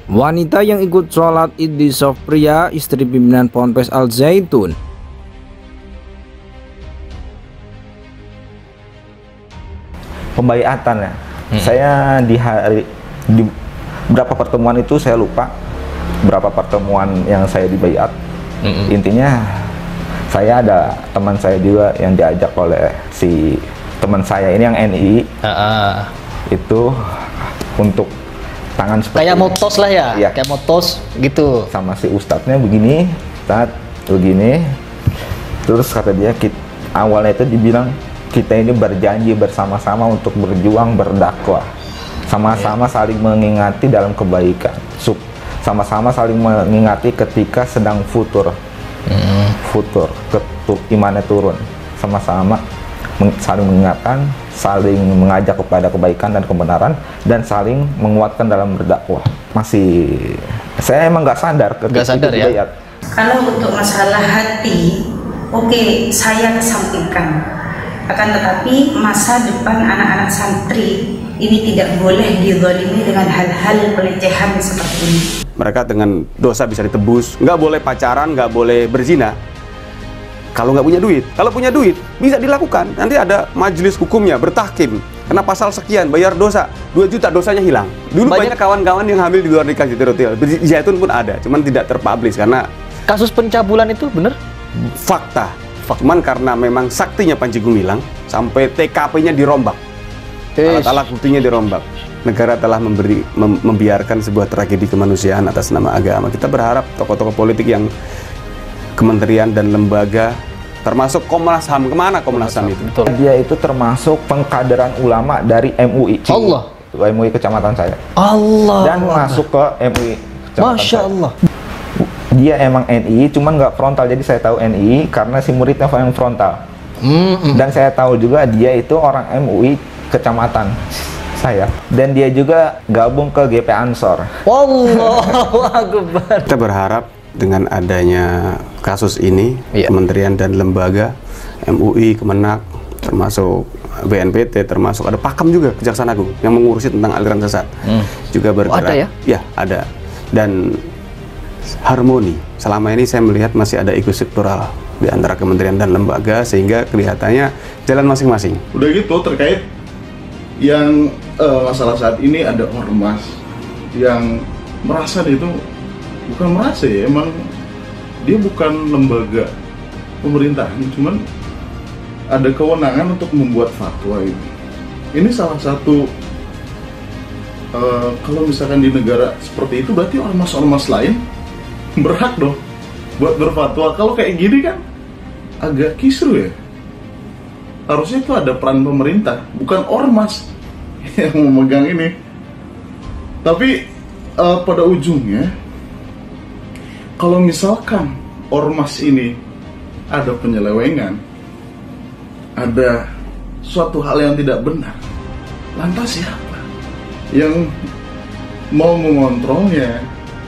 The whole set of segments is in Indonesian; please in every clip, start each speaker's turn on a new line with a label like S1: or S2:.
S1: Wanita yang ikut sholat Id di saf pria, istri pimpinan Ponpes Al Zaitun.
S2: Pembaiatan ya. Saya di berapa pertemuan itu saya lupa berapa pertemuan yang saya dibaiat. Intinya saya ada teman saya juga yang diajak oleh si teman saya ini yang NI. Itu untuk tangan seperti
S3: kayak motos lah ya,
S2: iya.
S3: Kayak motos gitu.
S2: Sama si ustadznya begini, Ustadz begini. Terus kata dia, awalnya itu dibilang kita ini berjanji bersama-sama untuk berjuang berdakwah, sama-sama saling mengingati dalam kebaikan, sama-sama saling mengingati ketika sedang futur, imannya turun, sama-sama saling mengingatkan, saling mengajak kepada kebaikan dan kebenaran, dan saling menguatkan dalam berdakwah. Saya emang nggak sadar
S3: ya.
S4: Kalau untuk masalah hati, oke, saya kesampingkan. Akan tetapi masa depan anak-anak santri ini tidak boleh dizalimi dengan hal-hal pelecehan seperti ini.
S5: Mereka dengan dosa bisa ditebus, nggak boleh pacaran, nggak boleh berzina. Kalau nggak punya duit, kalau punya duit bisa dilakukan. Nanti ada majelis hukumnya bertahkim. Kena pasal sekian, bayar dosa 2 juta, dosanya hilang. Dulu banyak kawan-kawan yang hamil di luar nikah di Zaitun pun ada, cuman tidak terpublish karena
S3: kasus pencabulan itu bener?
S5: Fakta. Cuman karena memang saktinya Panji Gumilang sampai TKP-nya dirombak, alat-alat buktinya dirombak. Negara telah membiarkan sebuah tragedi kemanusiaan atas nama agama. Kita berharap tokoh-tokoh politik yang kementerian dan lembaga, termasuk Komnas HAM, kemana Komnas HAM itu?
S3: Betul.
S2: Dia itu termasuk pengkaderan ulama dari MUI.
S3: Allah.
S2: MUI kecamatan saya.
S3: Allah.
S2: Dan masuk ke MUI kecamatan
S3: Masya
S2: saya.
S3: Allah.
S2: Dia emang NI, cuman nggak frontal. Jadi saya tahu NI karena si muridnya yang frontal. Dan saya tahu juga dia itu orang MUI kecamatan saya. Dan dia juga gabung ke GP Ansor.
S3: Allahu Akbar.
S5: Kita berharap dengan adanya kasus ini, kementerian dan lembaga, MUI, Kemenak, termasuk BNPT, termasuk ada Pakam juga, Kejaksaan Agung yang mengurusi tentang aliran sesat, juga bergerak.
S3: Ada ya?
S5: Ya, ada. Dan harmoni. Selama ini saya melihat masih ada ego sektoral di antara kementerian dan lembaga, sehingga kelihatannya jalan masing-masing.
S6: Udah gitu, terkait yang masalah saat ini ada ormas yang merasa dia itu bukan merasa ya, emang dia bukan lembaga pemerintahan, cuman ada kewenangan untuk membuat fatwa ini. Ini salah satu kalau misalkan di negara seperti itu berarti ormas-ormas lain berhak dong buat berfatwa. Kalau kayak gini kan agak kisru ya. Harusnya itu ada peran pemerintah, bukan ormas yang memegang ini. Tapi pada ujungnya, kalau misalkan ormas ini ada penyelewengan, ada suatu hal yang tidak benar, lantas siapa yang mau mengontrolnya,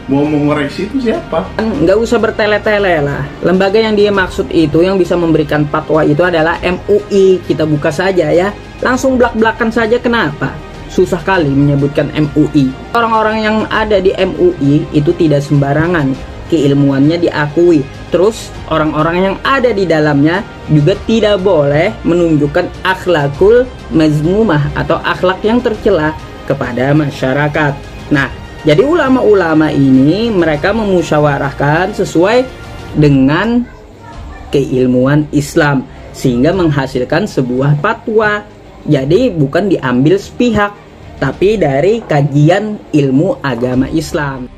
S6: mau mengoreksi itu siapa?
S7: Nggak usah bertele-tele lah. Lembaga yang dia maksud itu, yang bisa memberikan fatwa itu adalah MUI. Kita buka saja ya, langsung belak-belakan saja. Kenapa? Susah kali menyebutkan MUI. Orang-orang yang ada di MUI itu tidak sembarangan, keilmuannya diakui. Terus orang-orang yang ada di dalamnya juga tidak boleh menunjukkan akhlakul mazmumah atau akhlak yang tercela kepada masyarakat. Nah, jadi ulama-ulama ini mereka memusyawarahkan sesuai dengan keilmuan Islam sehingga menghasilkan sebuah fatwa. Jadi bukan diambil sepihak, tapi dari kajian ilmu agama Islam.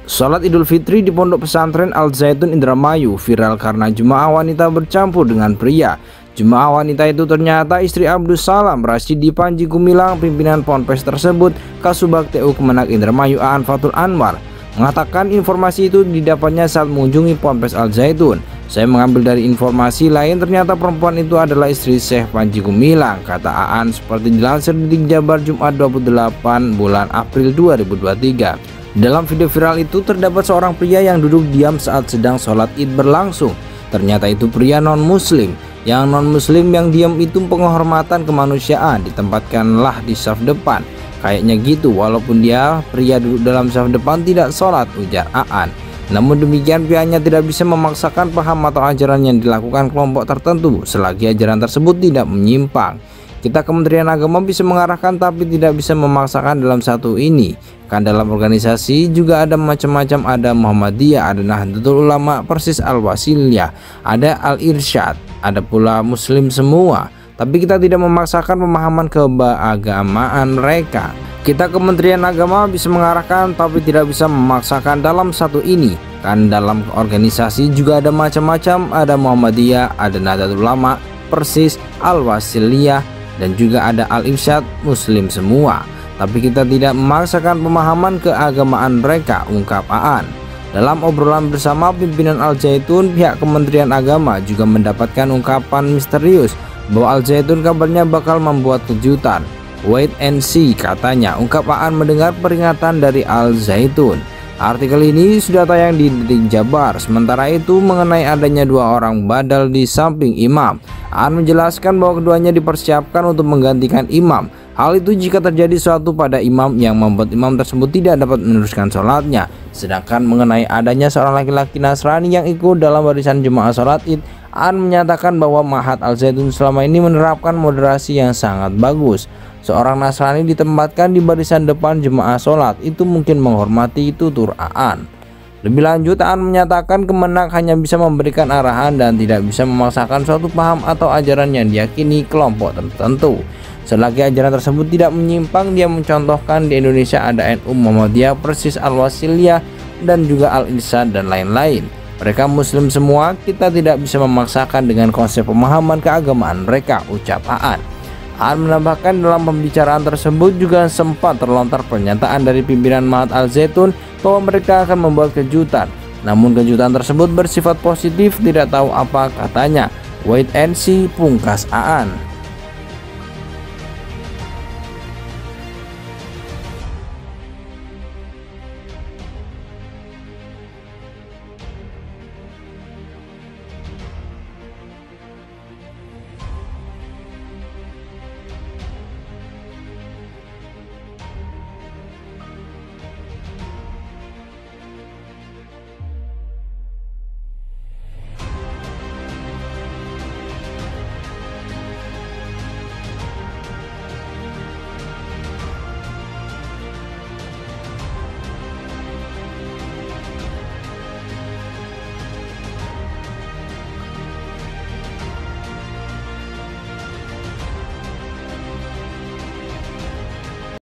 S1: Salat Idul Fitri di Pondok Pesantren Al Zaitun Indramayu viral karena jemaah wanita bercampur dengan pria. Jemaah wanita itu ternyata istri Abdus Salam Rasyidi Panji Gumilang, pimpinan Ponpes tersebut. Kasubag TU Kemenak Indramayu Aan Fatul Anwar mengatakan informasi itu didapatnya saat mengunjungi Ponpes Al Zaitun. Saya mengambil dari informasi lain, ternyata perempuan itu adalah istri Syekh Panji Gumilang, kata Aan seperti dilansir Detik Jabar Jumat 28 bulan April 2023. Dalam video viral itu terdapat seorang pria yang duduk diam saat sedang sholat Id berlangsung. Ternyata itu pria non-muslim. Yang non-muslim yang diam itu penghormatan kemanusiaan, ditempatkanlah di saf depan. Kayaknya gitu, walaupun dia pria duduk dalam saf depan tidak sholat, ujar Aan. Namun demikian pihaknya tidak bisa memaksakan paham atau ajaran yang dilakukan kelompok tertentu selagi ajaran tersebut tidak menyimpang. Kita Kementerian Agama bisa mengarahkan tapi tidak bisa memaksakan dalam satu ini. Kan dalam organisasi juga ada macam-macam, ada Muhammadiyah, ada Nahdlatul Ulama, Persis Al-Wasiliyah, ada Al-Irsyad, ada pula Muslim semua. Tapi kita tidak memaksakan pemahaman keagamaan mereka. Kita Kementerian Agama bisa mengarahkan tapi tidak bisa memaksakan dalam satu ini. Kan dalam organisasi juga ada macam-macam, ada Muhammadiyah, ada Nahdlatul Ulama, Persis Al-Wasiliyah, dan juga ada Al-Irsyad, Muslim semua. Tapi kita tidak memaksakan pemahaman keagamaan mereka, ungkap Aan. Dalam obrolan bersama pimpinan Al-Zaitun, pihak Kementerian Agama juga mendapatkan ungkapan misterius bahwa Al-Zaitun kabarnya bakal membuat kejutan. Wait and see, katanya, ungkap Aan mendengar peringatan dari Al-Zaitun. Artikel ini sudah tayang di Detik Jabar. Sementara itu mengenai adanya 2 orang badal di samping imam, Aan menjelaskan bahwa keduanya dipersiapkan untuk menggantikan imam. Hal itu jika terjadi suatu pada imam yang membuat imam tersebut tidak dapat meneruskan sholatnya. Sedangkan mengenai adanya seorang laki-laki Nasrani yang ikut dalam barisan jemaah sholat Id, Aan menyatakan bahwa Mahat Al-Zaitun selama ini menerapkan moderasi yang sangat bagus. Seorang Nasrani ditempatkan di barisan depan jemaah sholat, itu mungkin menghormati tutur Aan. Lebih lanjut, Aan menyatakan Kemenak hanya bisa memberikan arahan dan tidak bisa memaksakan suatu paham atau ajaran yang diyakini kelompok tertentu. Selagi ajaran tersebut tidak menyimpang, dia mencontohkan di Indonesia ada NU Muhammadiyah, Persis Al-Wasiliyah, dan juga Al-Irsyad dan lain-lain. Mereka Muslim semua, kita tidak bisa memaksakan dengan konsep pemahaman keagamaan mereka, ucap Aan. Aan menambahkan dalam pembicaraan tersebut juga sempat terlontar pernyataan dari pimpinan Mahat Al-Zaitun bahwa mereka akan membuat kejutan. Namun kejutan tersebut bersifat positif, tidak tahu apa katanya. Wait and see, pungkas Aan.